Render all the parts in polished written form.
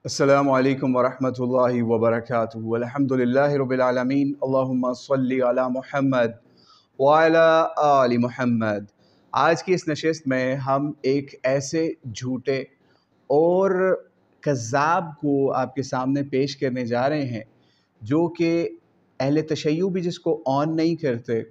अस्सलामु अलैकुम वरहमतुल्लाहि वबरकातुहू अल्हम्दुलिल्लाहि रब्बिल आलमीन अल्लाहुम्मा सल्लि अला मुहम्मद व अला आलि मुहम्मद। आज की इस नशिस्त में हम एक ऐसे झूठे और कज़्ज़ाब को आपके सामने पेश करने जा रहे हैं जो कि अहले तशय्युअ भी जिसको ऑन नहीं करते,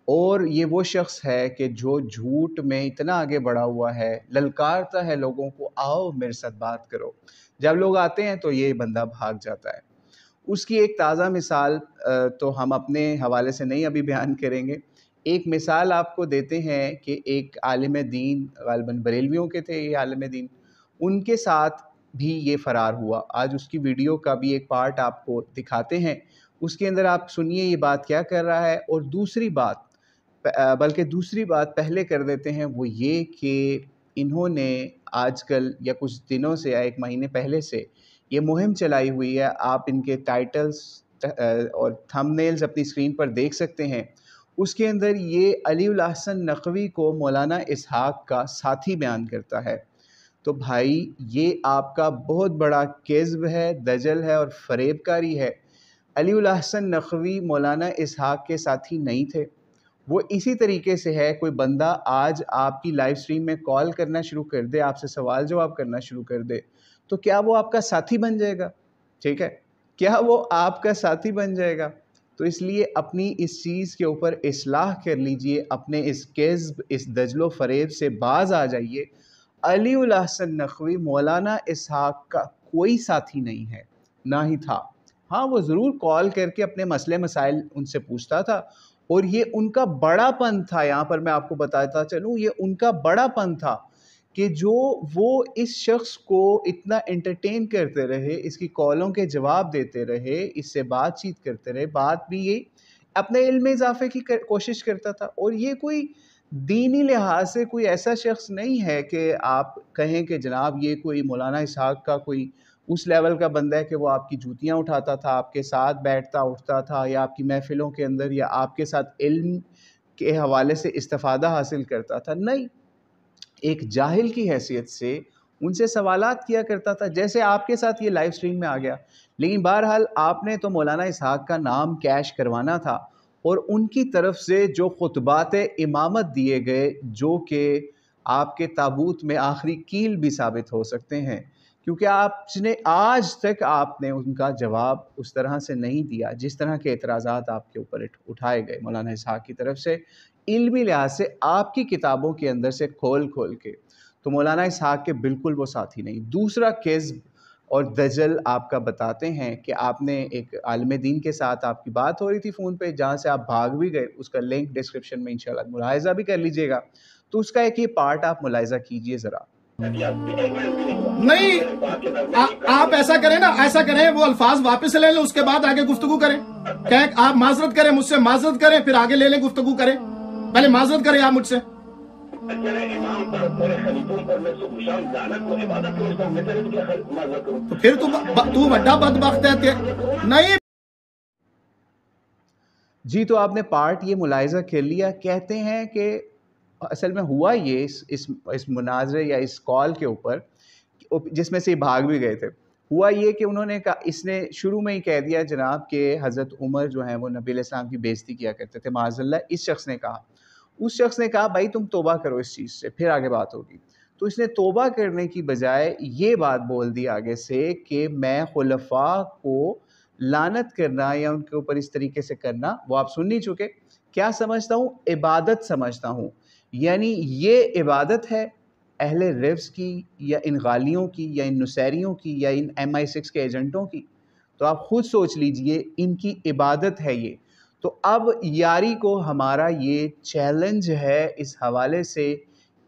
और ये वो शख्स है कि जो झूठ में इतना आगे बढ़ा हुआ है, ललकारता है लोगों को, आओ मेरे साथ बात करो। जब लोग आते हैं तो ये बंदा भाग जाता है। उसकी एक ताज़ा मिसाल तो हम अपने हवाले से नहीं अभी बयान करेंगे। एक मिसाल आपको देते हैं कि एक आलिम दीन, ग़ालिबन बरेलवियों के थे ये आलिम दीन, उनके साथ भी ये फ़रार हुआ। आज उसकी वीडियो का भी एक पार्ट आपको दिखाते हैं, उसके अंदर आप सुनिए ये बात क्या कर रहा है। और दूसरी बात, बल्कि दूसरी बात पहले कर देते हैं, वो ये कि इन्होंने आजकल या कुछ दिनों से या एक महीने पहले से ये मुहिम चलाई हुई है। आप इनके टाइटल्स और थंबनेल्स अपनी स्क्रीन पर देख सकते हैं। उसके अंदर ये अली उल अहसन नक़वी को मौलाना इसहाक़ का साथी बयान करता है। तो भाई ये आपका बहुत बड़ा केज़्ब है, दजल है और फ़रेबकारी है। अली उल अहसन नक़वी मौलाना इसहाक़ के साथी नहीं थे। वो इसी तरीके से है, कोई बंदा आज आपकी लाइव स्ट्रीम में कॉल करना शुरू कर दे, आपसे सवाल जवाब करना शुरू कर दे, तो क्या वो आपका साथी बन जाएगा? ठीक है, क्या वो आपका साथी बन जाएगा? तो इसलिए अपनी इस चीज़ के ऊपर इस्लाह कर लीजिए, अपने इस केज़्ब, इस दजलो फ़रेब से बाज आ जाइए। अली उल अहसन नक़वी मौलाना इसहाक़ का कोई साथी नहीं है, ना ही था। हाँ, वो ज़रूर कॉल करके अपने मसले मसाइल उनसे पूछता था, और ये उनका बड़ापन था। यहाँ पर मैं आपको बताता चलूँ, ये उनका बड़ापन था कि जो वो इस शख्स को इतना एंटरटेन करते रहे, इसकी कॉलों के जवाब देते रहे, इससे बातचीत करते रहे। बात भी ये अपने इल्म में इजाफे की कोशिश करता था। और ये कोई दीनी लिहाज से कोई ऐसा शख्स नहीं है कि आप कहें कि जनाब ये कोई मौलाना इसहाक़ का कोई उस लेवल का बंदा है कि वो आपकी जूतियाँ उठाता था, आपके साथ बैठता उठता था, या आपकी महफ़िलों के अंदर या आपके साथ इल्म के हवाले से इस्तिफ़ादा हासिल करता था। नहीं, एक जाहिल की हैसियत से उनसे सवालात किया करता था, जैसे आपके साथ ये लाइव स्ट्रीम में आ गया। लेकिन बहरहाल आपने तो मौलाना इसहाक़ का नाम कैश करवाना था, और उनकी तरफ से जो खुतबात इमामत दिए गए, जो कि आपके ताबूत में आखिरी कील भी साबित हो सकते हैं, क्योंकि आपने आज तक आपने उनका जवाब उस तरह से नहीं दिया जिस तरह के एतराज़ात आपके ऊपर उठाए गए मौलाना इसहाक़ की तरफ से, इल्मी लिहाज से आपकी किताबों के अंदर से खोल खोल के। तो मौलाना इसहाक़ के बिल्कुल वो साथी नहीं। दूसरा केज़्ब और दजल आपका बताते हैं कि आपने एक आलिम दीन के साथ आपकी बात हो रही थी फ़ोन पे, जहाँ से आप भाग भी गए, उसका लिंक डिस्क्रिप्शन में इंशाल्लाह मुलाहिज़ा भी कर लीजिएगा। तो उसका एक ये पार्ट आप मुलाहिज़ा कीजिए ज़रा। नहीं, आप ऐसा करें ना, ऐसा करें, वो अल्फाज वापस ले लें, उसके बाद आगे गुफ्तगू करें। कहें आप माजरत करें, मुझसे माजरत करें, फिर आगे ले लें, गुफ्तगू करें। पहले माजरत करें आप मुझसे। तो फिर तू बड़ा बदबख्त है। नहीं जी, तो आपने पार्ट ये मुलाहिज़ा कर लिया। कहते हैं कि असल में हुआ ये इस मुनाज़रे या इस कॉल के ऊपर, जिसमें से भाग भी गए थे, हुआ ये कि उन्होंने कहा, इसने शुरू में ही कह दिया जनाब कि हज़रत उमर जो हैं वो नबी अलैहिस्सलाम की बेइज़्ज़ती किया करते थे, माज़अल्लाह। इस शख्स ने कहा, उस शख्स ने कहा भाई तुम तौबा करो इस चीज़ से, फिर आगे बात होगी। तो इसने तौबा करने की बजाय ये बात बोल दी आगे से कि मैं खुलफ़ा को लानत करना या उनके ऊपर इस तरीके से करना, वो आप सुन नहीं चुके, क्या समझता हूँ? इबादत समझता हूँ। यानी ये इबादत है अहले रिव्स की, या इन गालियों की, या इन नुसैरियों की, या इन MI6 के एजेंटों की? तो आप खुद सोच लीजिए, इनकी इबादत है ये। तो अब यारी को हमारा ये चैलेंज है इस हवाले से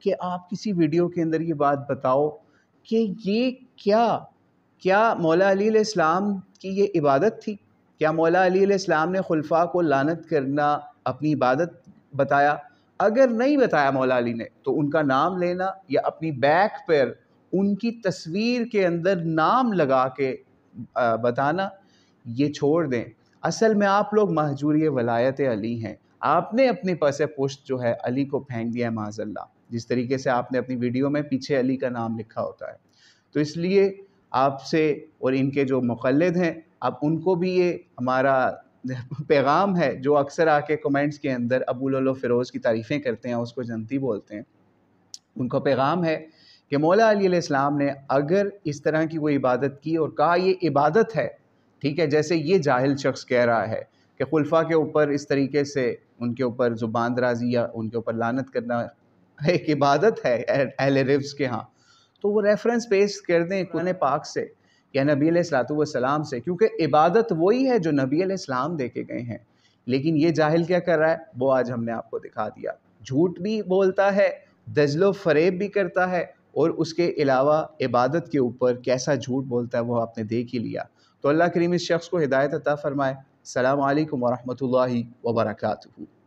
कि आप किसी वीडियो के अंदर ये बात बताओ कि ये क्या मौला अली अलैहिस्सलाम की ये इबादत थी? क्या मौला अली अलैहिस्सलाम ने खुलफा को लानत करना अपनी इबादत बताया? अगर नहीं बताया मौला अली ने, तो उनका नाम लेना या अपनी बैक पर उनकी तस्वीर के अंदर नाम लगा के बताना, ये छोड़ दें। असल में आप लोग महजूरी वलायत अली हैं। आपने अपने पसे पुश्त जो है अली को फेंक दिया है माज़अल्लाह, जिस तरीके से आपने अपनी वीडियो में पीछे अली का नाम लिखा होता है। तो इसलिए آپ سے اور ان کے جو مقلد ہیں اب ان کو بھی یہ ہمارا پیغام ہے، جو اکثر آ کے کمنٹس کے اندر ابو لولو فیروز کی تعریفیں کرتے ہیں، اس کو جنتی بولتے ہیں، ان کا پیغام ہے کہ مولا علی علیہ السلام نے اگر اس طرح کی کوئی عبادت کی اور کہا یہ عبادت ہے، ٹھیک ہے، جیسے یہ جاہل شخص کہہ رہا ہے کہ خلفاء کے اوپر اس طریقے سے ان کے اوپر زبان درازی یا ان کے اوپر لعنت کرنا ایک عبادت ہے اہل رفض کے ہاں، تو وہ ریفرنس پیش کر دیں قرآن پاک سے یا نبی علیہ السلام سے، کیونکہ عبادت وہی ہے جو نبی علیہ السلام دے کے گئے ہیں۔ لیکن یہ جاہل کیا کر رہا ہے وہ آج ہم نے آپ کو دکھا دیا، جھوٹ بھی بولتا ہے، دجل و فریب بھی کرتا ہے، اور اس کے علاوہ عبادت کے اوپر کیسا جھوٹ بولتا ہے وہ آپ نے دیکھ ہی لیا۔ تو اللہ کریم اس شخص کو ہدایت عطا فرمائے۔ السلام علیکم ورحمۃ اللہ وبرکاتہ۔